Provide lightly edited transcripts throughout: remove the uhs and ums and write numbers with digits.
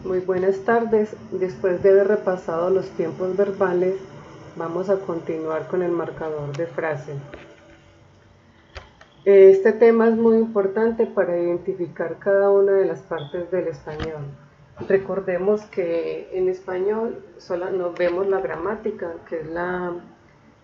Muy buenas tardes. Después de haber repasado los tiempos verbales, vamos a continuar con el marcador de frase. Este tema es muy importante para identificar cada una de las partes del español. Recordemos que en español solo nos vemos la gramática, que es la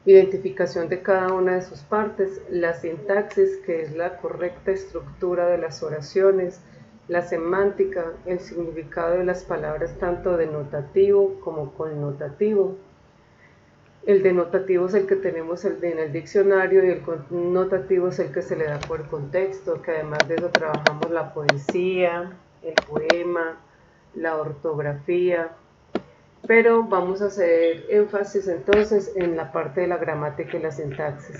identificación de cada una de sus partes, la sintaxis, que es la correcta estructura de las oraciones, la semántica, el significado de las palabras tanto denotativo como connotativo. El denotativo es el que tenemos en el diccionario y el connotativo es el que se le da por contexto, que además de eso trabajamos la poesía, el poema, la ortografía, pero vamos a hacer énfasis entonces en la parte de la gramática y la sintaxis.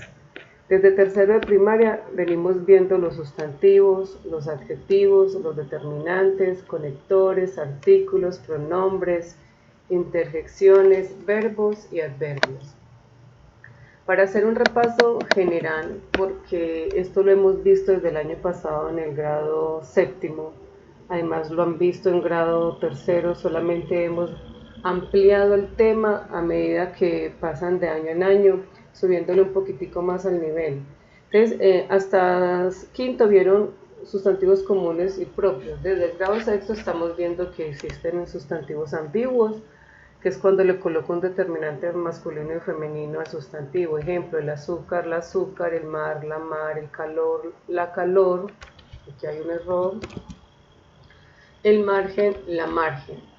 Desde tercero de primaria venimos viendo los sustantivos, los adjetivos, los determinantes, conectores, artículos, pronombres, interjecciones, verbos y adverbios. Para hacer un repaso general, porque esto lo hemos visto desde el año pasado en el grado séptimo, además lo han visto en grado tercero, solamente hemos ampliado el tema a medida que pasan de año en año, subiéndole un poquitico más al nivel. Entonces, hasta quinto vieron sustantivos comunes y propios. Desde el grado sexto estamos viendo que existen sustantivos ambiguos, que es cuando le coloco un determinante masculino y femenino al sustantivo. Ejemplo, el azúcar, la azúcar, el mar, la mar, el calor, la calor. Aquí hay un error. El margen, la margen.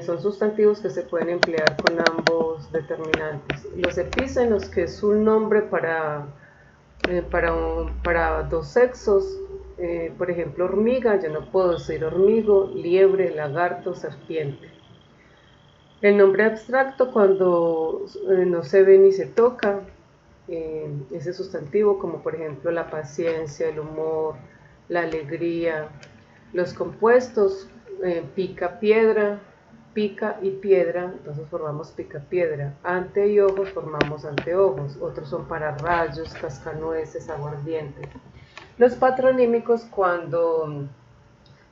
Son sustantivos que se pueden emplear con ambos determinantes. Los epícenos, que es un nombre para dos sexos, por ejemplo hormiga, yo no puedo decir hormigo, liebre, lagarto, serpiente. El nombre abstracto, cuando no se ve ni se toca, ese sustantivo, como por ejemplo la paciencia, el humor, la alegría. Los compuestos, pica, piedra, pica y piedra, entonces formamos pica piedra. Ante y ojos formamos anteojos. Otros son para rayos, cascanueces, aguardientes. Los patronímicos, cuando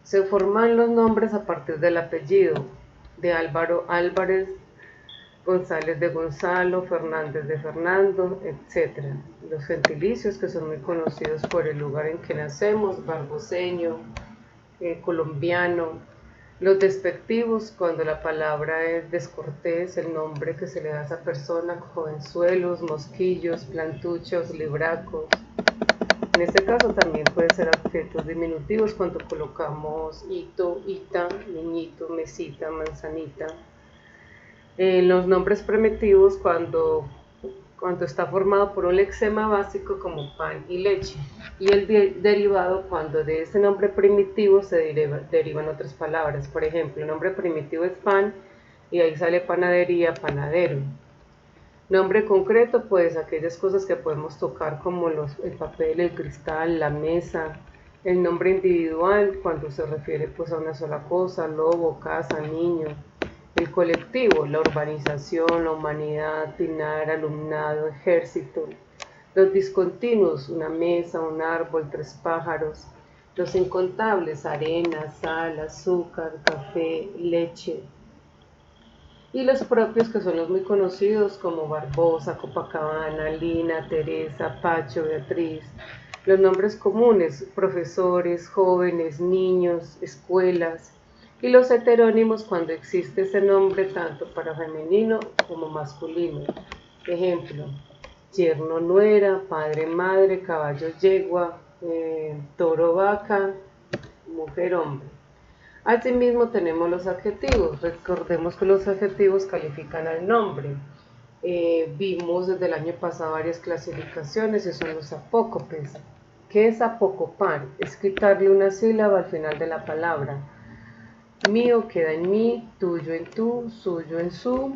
se forman los nombres a partir del apellido de Álvaro, Álvarez, González de Gonzalo, Fernández de Fernando, etc. Los gentilicios, que son muy conocidos por el lugar en que nacemos, barboseño, colombiano. Los despectivos, cuando la palabra es descortés, el nombre que se le da a esa persona, jovenzuelos, mosquillos, plantuchos, libracos. En este caso también pueden ser objetos diminutivos cuando colocamos hito, ita, niñito, mesita, manzanita. Los nombres primitivos cuando está formado por un lexema básico como pan y leche, y el derivado cuando de ese nombre primitivo se derivan otras palabras. Por ejemplo, el nombre primitivo es pan y ahí sale panadería, panadero. Nombre concreto, pues aquellas cosas que podemos tocar como el papel, el cristal, la mesa. El nombre individual cuando se refiere pues a una sola cosa, lobo, casa, niño. El colectivo, la urbanización, la humanidad, pinar, alumnado, ejército. Los discontinuos, una mesa, un árbol, tres pájaros. Los incontables, arena, sal, azúcar, café, leche. Y los propios, que son los muy conocidos como Barbosa, Copacabana, Lina, Teresa, Pacho, Beatriz. Los nombres comunes, profesores, jóvenes, niños, escuelas. Y los heterónimos, cuando existe ese nombre tanto para femenino como masculino. Ejemplo, yerno, nuera, padre, madre, caballo, yegua, toro, vaca, mujer, hombre. Asimismo tenemos los adjetivos. Recordemos que los adjetivos califican al nombre. Vimos desde el año pasado varias clasificaciones y son los apócopes. ¿Qué es apocopar? Es quitarle una sílaba al final de la palabra. Mío queda en mí, tuyo en tú, suyo en su.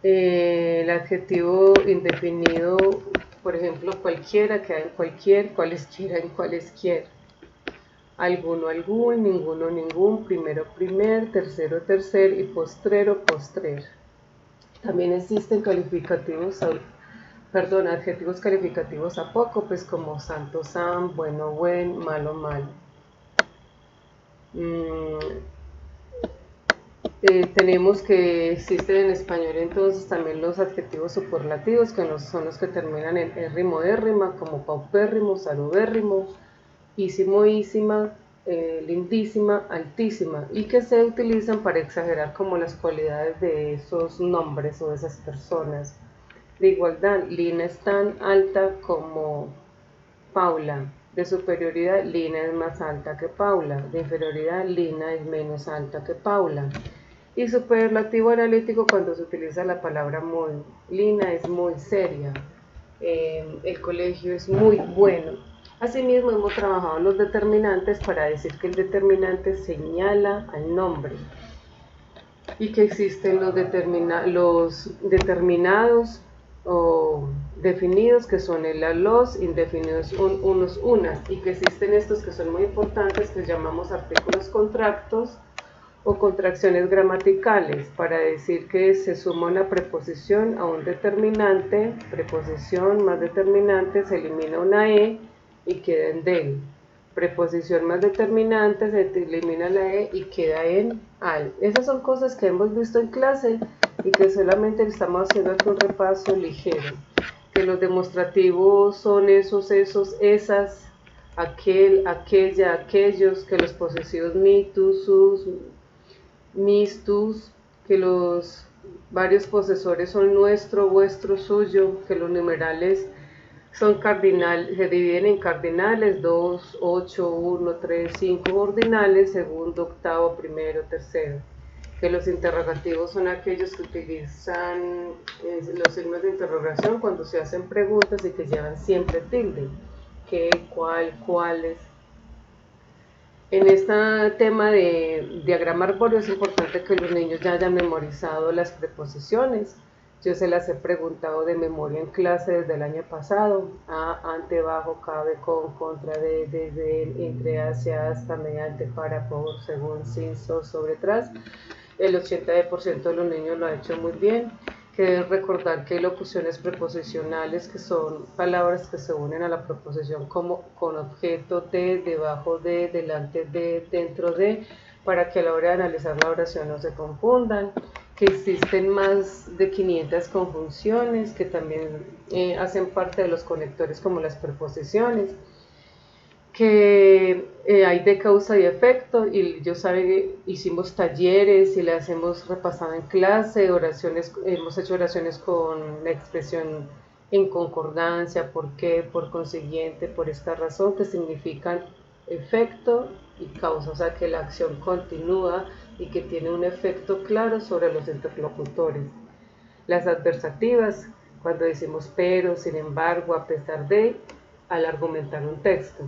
El adjetivo indefinido, por ejemplo, cualquiera queda en cualquier, cualesquiera en cualesquier. Alguno, algún, ninguno, ningún, primero, primer, tercero, tercer y postrero, postrer. También existen adjetivos calificativos apócopes como santo, san, bueno, buen, malo, mal. Tenemos que existen en español entonces también los adjetivos superlativos, que son los que terminan en érrimo, érrima, como paupérrimo, saludérrimo, ísimo, ísima, lindísima, altísima, y que se utilizan para exagerar como las cualidades de esos nombres o de esas personas. De igualdad, Lina es tan alta como Paula. De superioridad, Lina es más alta que Paula. De inferioridad, Lina es menos alta que Paula. Y superlativo analítico cuando se utiliza la palabra muy. Lina es muy seria. El colegio es muy bueno. Asimismo, hemos trabajado los determinantes para decir que el determinante señala al nombre y que existen los determinados o definidos, que son el a los, indefinidos unos, unas, y que existen estos que son muy importantes, que llamamos artículos contractos o contracciones gramaticales, para decir que se suma una preposición a un determinante, preposición más determinante, se elimina una e y queda en del. Preposición más determinante, se elimina la e y queda en al. Esas son cosas que hemos visto en clase y que solamente estamos haciendo aquí un repaso ligero. Que los demostrativos son esos, esas, aquel, aquella, aquellos, que los posesivos mi, tú, sus, mis, tus, que los varios posesores son nuestro, vuestro, suyo, que los numerales son cardinales, se dividen en cardinales, 2, 8, 1, 3, 5 ordinales, segundo, octavo, primero, tercero. Que los interrogativos son aquellos que utilizan los signos de interrogación cuando se hacen preguntas y que llevan siempre tilde. ¿Qué, cuál, cuáles? En este tema de diagrama arbóreo es importante que los niños ya hayan memorizado las preposiciones. Yo se las he preguntado de memoria en clase desde el año pasado. A, ante, bajo, cabe, con, contra, de, desde, entre, hacia, hasta, mediante, para, por, según, sin, sobre, tras. El 80% de los niños lo ha hecho muy bien. Que deben recordar que hay locuciones preposicionales, que son palabras que se unen a la preposición como con objeto de, debajo de, delante de, dentro de, para que a la hora de analizar la oración no se confundan. Que existen más de 500 conjunciones que también hacen parte de los conectores como las preposiciones. Que hay de causa y efecto, y yo saben que hicimos talleres y las hemos repasado en clase, oraciones, hemos hecho oraciones con la expresión en concordancia, por qué, por consiguiente, por esta razón, que significan efecto y causa, o sea que la acción continúa y que tiene un efecto claro sobre los interlocutores. Las adversativas, cuando decimos pero, sin embargo, a pesar de, al argumentar un texto.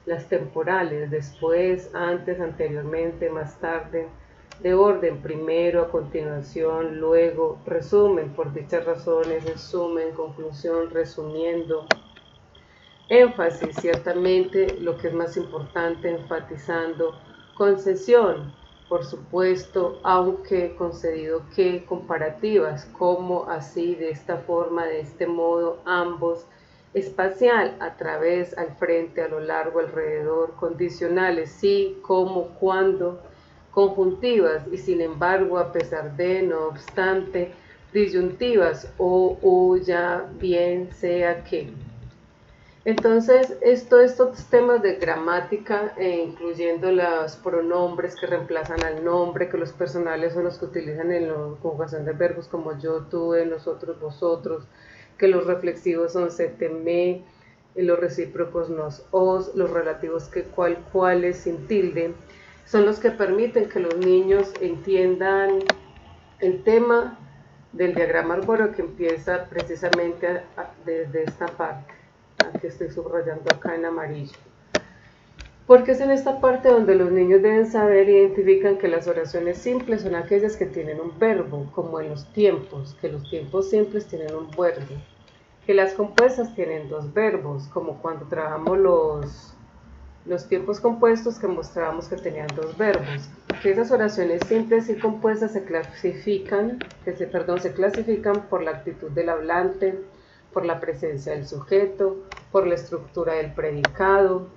Las temporales, después, antes, anteriormente, más tarde, de orden, primero, a continuación, luego, resumen, por dichas razones, resumen, conclusión, resumiendo. Énfasis, ciertamente, lo que es más importante, enfatizando. Concesión, por supuesto, aunque, concedido que, comparativas, como, así, de esta forma, de este modo, ambos. Espacial, a través, al frente, a lo largo, alrededor. Condicionales, sí, cómo, cuándo. Conjuntivas, y sin embargo, a pesar de, no obstante. Disyuntivas, o, ya, bien, sea que. Entonces, estos temas de gramática, incluyendo los pronombres que reemplazan al nombre, que los personales son los que utilizan en la conjugación de verbos como yo, tuve, nosotros, vosotros, que los reflexivos son se, te, me, los recíprocos nos, os, los relativos que, cual, cuáles, sin tilde, son los que permiten que los niños entiendan el tema del diagrama arbóreo, que empieza precisamente desde esta parte que estoy subrayando acá en amarillo. Porque es en esta parte donde los niños deben saber e identifican que las oraciones simples son aquellas que tienen un verbo, como en los tiempos, que los tiempos simples tienen un verbo, que las compuestas tienen dos verbos, como cuando trabajamos los tiempos compuestos, que mostrábamos que tenían dos verbos, que esas oraciones simples y compuestas se clasifican por la actitud del hablante, por la presencia del sujeto, por la estructura del predicado,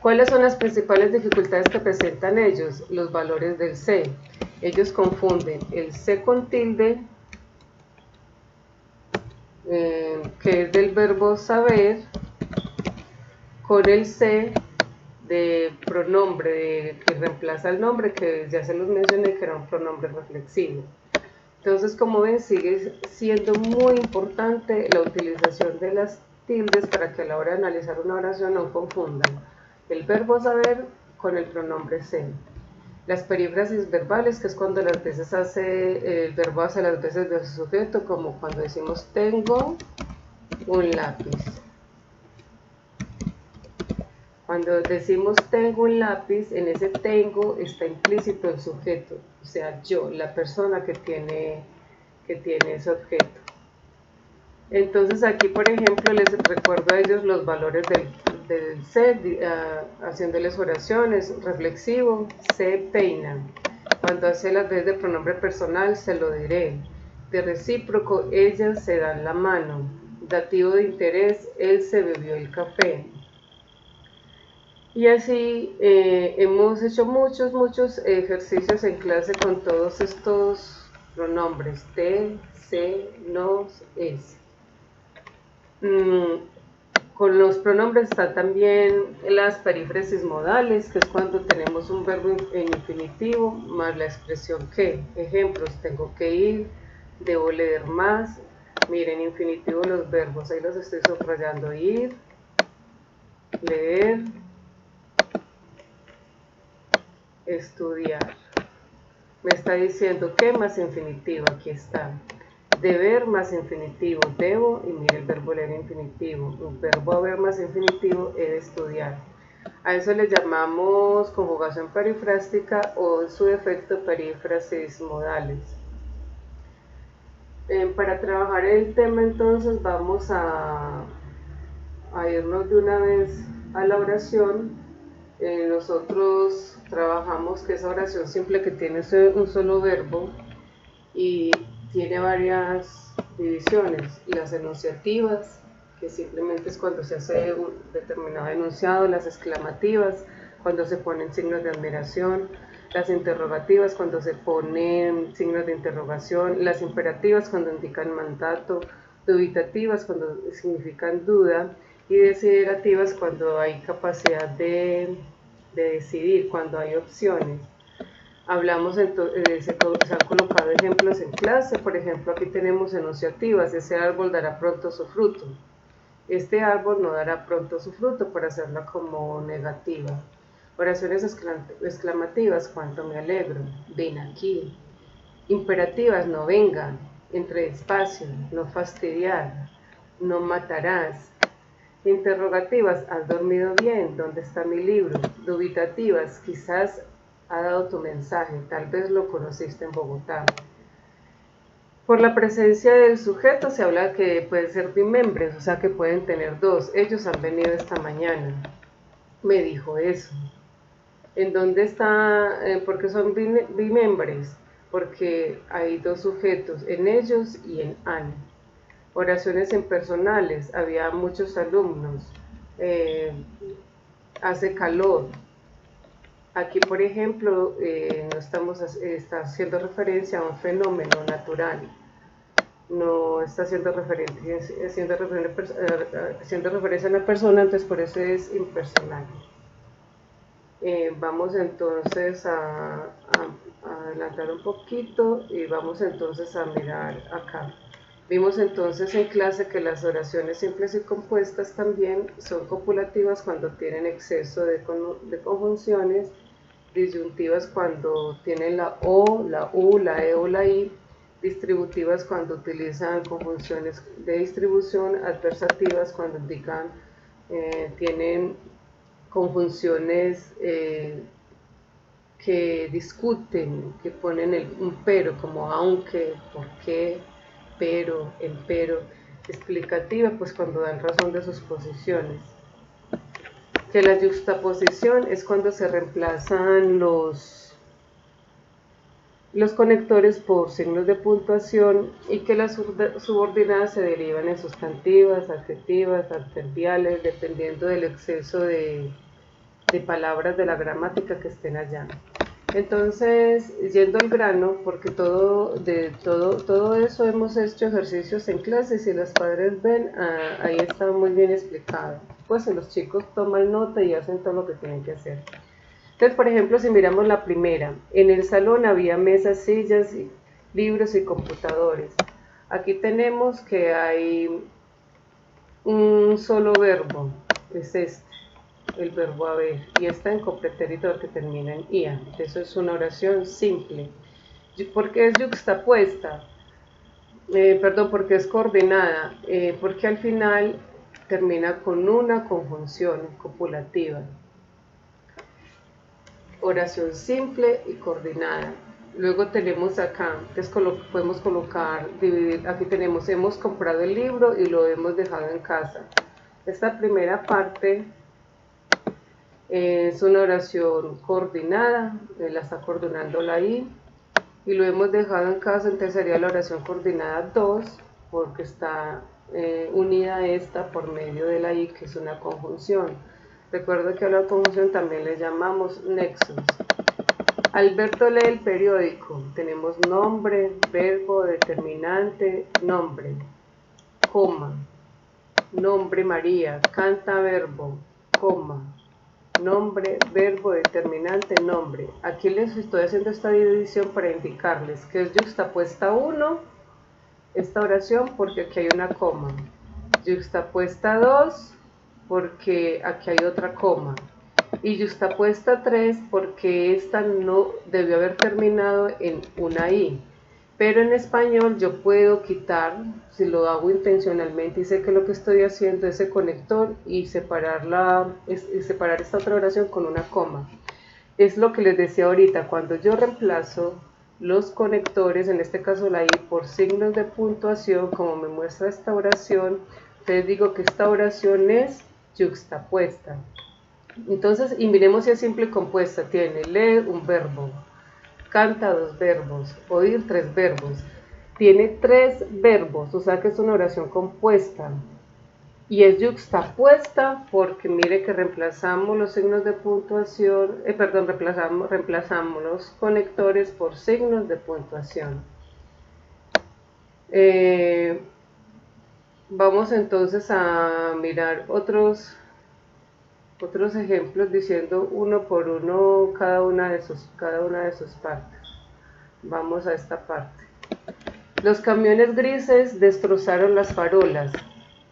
¿Cuáles son las principales dificultades que presentan ellos? Los valores del se. Ellos confunden el se con tilde, que es del verbo saber, con el se de pronombre que reemplaza el nombre, que ya se los mencioné que era un pronombre reflexivo. Entonces, como ven, sigue siendo muy importante la utilización de las tildes para que a la hora de analizar una oración no confundan el verbo saber con el pronombre se. Las perífrasis verbales, que es cuando las veces el verbo hace las veces del sujeto, como cuando decimos tengo un lápiz. Cuando decimos tengo un lápiz, en ese tengo está implícito el sujeto, o sea, yo, la persona que tiene ese objeto. Entonces aquí, por ejemplo, les recuerdo a ellos los valores del se, haciéndoles oraciones. Reflexivo, se peina. Cuando hace las veces de pronombre personal, se lo diré. De recíproco, ellas se dan la mano. Dativo de interés, él se bebió el café. Y así hemos hecho muchos ejercicios en clase con todos estos pronombres, te, se, nos, es. Con los pronombres están también las perífrasis modales, que es cuando tenemos un verbo en infinitivo más la expresión que. Ejemplos, tengo que ir, debo leer más. Miren, infinitivo los verbos, ahí los estoy subrayando: ir, leer, estudiar. Me está diciendo que más infinitivo, aquí está. Deber más infinitivo, debo, y mire el verbo leer infinitivo. El verbo haber más infinitivo, he de estudiar. A eso le llamamos conjugación perifrástica o en su defecto perífrasis modales. Para trabajar el tema entonces vamos a irnos de una vez a la oración. Nosotros trabajamos que esa oración simple que tiene un solo verbo y tiene varias divisiones: las enunciativas, que simplemente es cuando se hace un determinado enunciado; las exclamativas, cuando se ponen signos de admiración; las interrogativas, cuando se ponen signos de interrogación; las imperativas, cuando indican mandato; dubitativas, cuando significan duda; y desiderativas, cuando hay capacidad de decidir, cuando hay opciones. Hablamos entonces, se han colocado ejemplos en clase. Por ejemplo, aquí tenemos enunciativas: ese árbol dará pronto su fruto. Este árbol no dará pronto su fruto, para hacerla como negativa. Oraciones exclamativas: cuánto me alegro, ven aquí. Imperativas: no vengan, entre despacio, no fastidiar, no matarás. Interrogativas: ¿has dormido bien? ¿Dónde está mi libro? Dubitativas: quizás ha dado tu mensaje, tal vez lo conociste en Bogotá. Por la presencia del sujeto se habla que pueden ser bimembres, o sea que pueden tener dos. Ellos han venido esta mañana, me dijo eso. ¿En dónde está? ¿Por qué son bimembres? Porque hay dos sujetos, en ellos y en han. Oraciones impersonales: había muchos alumnos, hace calor. Aquí, por ejemplo, no está haciendo referencia a un fenómeno natural, no está haciendo referencia a una persona, entonces por eso es impersonal. Vamos entonces a adelantar un poquito y vamos entonces a mirar acá. Vimos entonces en clase que las oraciones simples y compuestas también son copulativas cuando tienen exceso de conjunciones, disyuntivas cuando tienen la o, la u, la e o la i, distributivas cuando utilizan conjunciones de distribución, adversativas cuando tienen conjunciones que discuten, que ponen un pero, como aunque, por qué, pero, empero. Explicativa, pues cuando dan razón de sus posiciones. Que la yuxtaposición es cuando se reemplazan los conectores por signos de puntuación, y que las subordinadas se derivan en sustantivas, adjetivas, adverbiales, dependiendo del exceso de de palabras de la gramática que estén allá. Entonces, yendo al grano, porque todo eso hemos hecho ejercicios en clase, si los padres ven, ahí está muy bien explicado. Pues los chicos toman nota y hacen todo lo que tienen que hacer. Entonces, por ejemplo, si miramos la primera, en el salón había mesas, sillas, libros y computadores. Aquí tenemos que hay un solo verbo, es este, el verbo haber, y está en completérito que termina en ia. Eso es una oración simple. ¿Por qué es yuxtapuesta? Porque es coordinada, porque al final termina con una conjunción copulativa. Oración simple y coordinada. Luego tenemos acá, entonces podemos colocar, dividir, aquí tenemos, hemos comprado el libro y lo hemos dejado en casa. Esta primera parte es una oración coordinada, la está coordinando la I, y lo hemos dejado en casa, entonces sería la oración coordinada 2, porque está unida esta por medio de la I, que es una conjunción. Recuerda que a la conjunción también le llamamos nexos. Alberto lee el periódico. Tenemos nombre, verbo, determinante, nombre, coma. Nombre María, canta verbo, coma. Nombre, verbo, determinante, nombre. Aquí les estoy haciendo esta división para indicarles que es yuxtapuesta 1, esta oración, porque aquí hay una coma. Yuxtapuesta 2, porque aquí hay otra coma. Y yuxtapuesta 3, porque esta no debió haber terminado en una I. Pero en español yo puedo quitar, si lo hago intencionalmente y sé que lo que estoy haciendo es ese conector y separar esta otra oración con una coma. Es lo que les decía ahorita, cuando yo reemplazo los conectores, en este caso la I, por signos de puntuación, como me muestra esta oración, les digo que esta oración es yuxtapuesta. Entonces, y miremos si es simple y compuesta. Tiene lee un verbo, canta 2 verbos, oír 3 verbos. Tiene 3 verbos, o sea que es una oración compuesta. Y es yuxtapuesta porque mire que reemplazamos los signos de puntuación, reemplazamos los conectores por signos de puntuación. Vamos entonces a mirar otros ejemplos diciendo uno por uno cada una de sus partes. Vamos a esta parte. Los camiones grises destrozaron las farolas.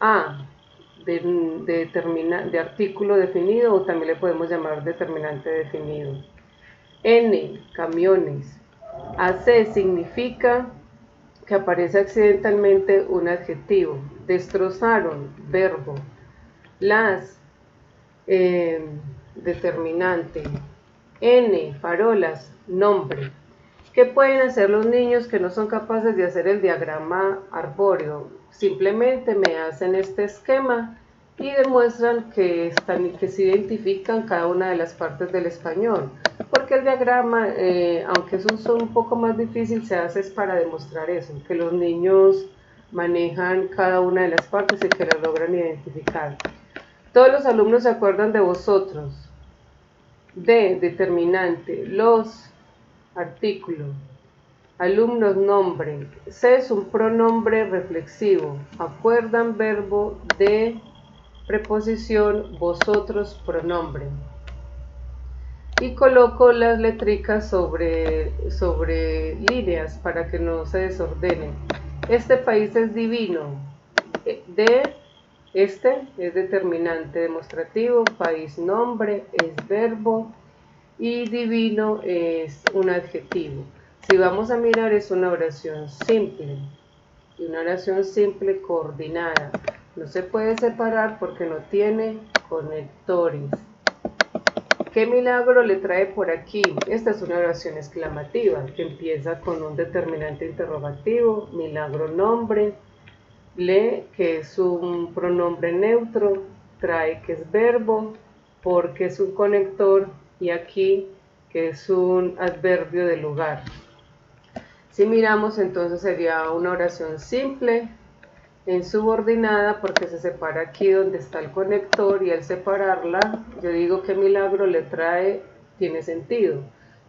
A, de artículo definido, o también le podemos llamar determinante definido. N, camiones. AC significa que aparece accidentalmente un adjetivo. Destrozaron, verbo. Las, determinante. N, farolas, nombre. ¿Qué pueden hacer los niños que no son capaces de hacer el diagrama arbóreo? Simplemente me hacen este esquema y demuestran que se identifican cada una de las partes del español. Porque el diagrama, aunque es un poco más difícil, se hace es para demostrar eso, que los niños manejan cada una de las partes y que las logran identificar. Todos los alumnos se acuerdan de vosotros. D, determinante. Los, artículo. Alumnos, nombre. C es un pronombre reflexivo. Acuerdan, verbo. D, preposición. Vosotros, pronombre. Y coloco las letricas sobre líneas para que no se desordenen. Este país es divino. D, este es determinante demostrativo, país nombre, es verbo y divino es un adjetivo. Si vamos a mirar, es una oración simple y una oración simple coordinada. No se puede separar porque no tiene conectores. ¿Qué milagro le trae por aquí? Esta es una oración exclamativa que empieza con un determinante interrogativo, milagro nombre, le, que es un pronombre neutro, trae, que es verbo, porque es un conector, y aquí, que es un adverbio de lugar. Si miramos, entonces sería una oración simple, en subordinada porque se separa aquí donde está el conector, y al separarla, yo digo que milagro le trae, tiene sentido.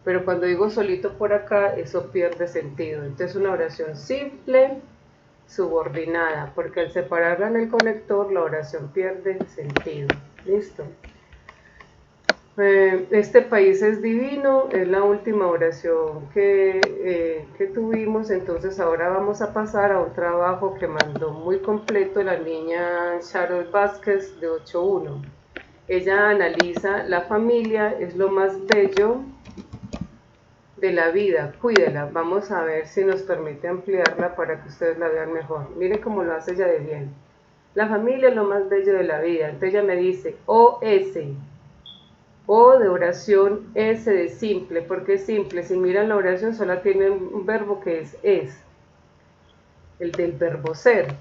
Pero cuando digo solito por acá, eso pierde sentido. Entonces una oración simple, subordinada, porque al separarla en el conector, la oración pierde sentido. ¿Listo? Este país es divino, es la última oración que tuvimos. Entonces ahora vamos a pasar a un trabajo que mandó muy completo la niña Charlotte Vázquez de 8.1. Ella analiza: la familia es lo más bello de la vida, cuídela. Vamos a ver si nos permite ampliarla para que ustedes la vean mejor. Miren cómo lo hace ella de bien. La familia es lo más bello de la vida. Entonces ella me dice O-S. O de oración, S de simple. ¿Por qué simple? Si miran la oración, solo tiene un verbo que es, el del verbo ser.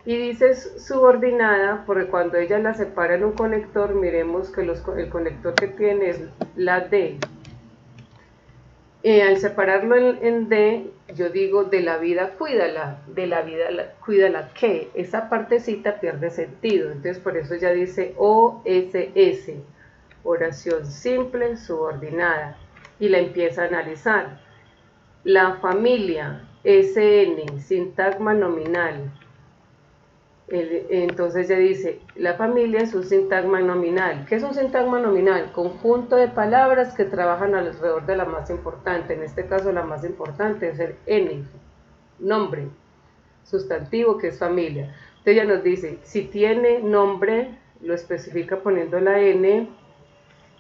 Y dice subordinada porque cuando ella la separa en un conector, miremos que el conector que tiene es la D. Al separarlo en D, yo digo de la vida cuídala, de la vida cuídala que, esa partecita pierde sentido. Entonces por eso ella dice O-S-S. Oración simple, subordinada, y la empieza a analizar. La familia, SN, sintagma nominal. Entonces ella dice, la familia es un sintagma nominal. ¿Qué es un sintagma nominal? Conjunto de palabras que trabajan alrededor de la más importante. En este caso la más importante es el N, nombre, sustantivo, que es familia. Entonces ella nos dice, si tiene nombre, lo especifica poniendo la N,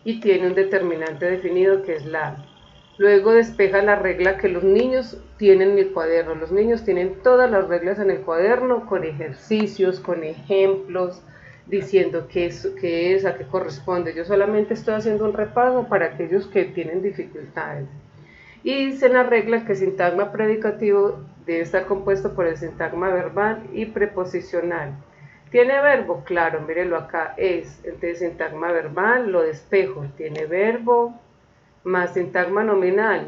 y tiene un determinante definido que es la. Luego despeja la regla que los niños tienen en el cuaderno. Los niños tienen todas las reglas en el cuaderno, con ejercicios, con ejemplos, diciendo qué es, a qué corresponde. Yo solamente estoy haciendo un repaso para aquellos que tienen dificultades. Y dice en la regla que el sintagma predicativo debe estar compuesto por el sintagma verbal y preposicional. ¿Tiene verbo? Claro, mírenlo acá, es. Entonces sintagma verbal, lo despejo, tiene verbo, más sintagma nominal.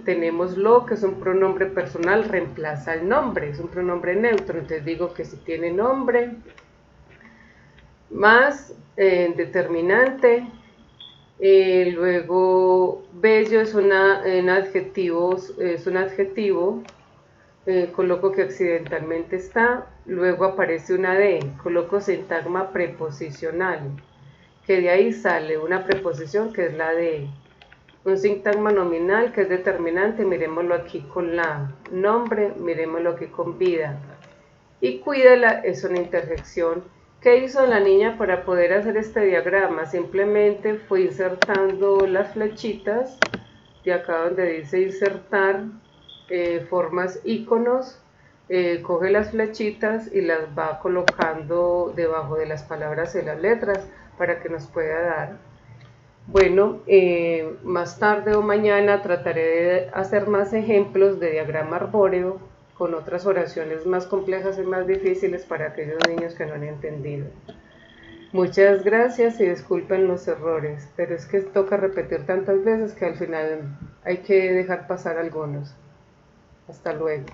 Tenemos lo, que es un pronombre personal, reemplaza el nombre, es un pronombre neutro. Entonces digo que si tiene nombre, más determinante. Luego bello es un adjetivo, coloco que accidentalmente está. Luego aparece una D, coloco sintagma preposicional, que de ahí sale una preposición que es la D. Un sintagma nominal que es determinante, miremoslo aquí con la. Nombre, miremoslo aquí con vida. Y cuídala es una interjección. ¿Qué hizo la niña para poder hacer este diagrama? Simplemente fue insertando las flechitas de acá donde dice insertar, formas iconos, coge las flechitas y las va colocando debajo de las palabras y las letras para que nos pueda dar. Bueno, más tarde o mañana trataré de hacer más ejemplos de diagrama arbóreo con otras oraciones más complejas y más difíciles para aquellos niños que no han entendido. Muchas gracias y disculpen los errores, pero es que toca repetir tantas veces que al final hay que dejar pasar algunos. Hasta luego.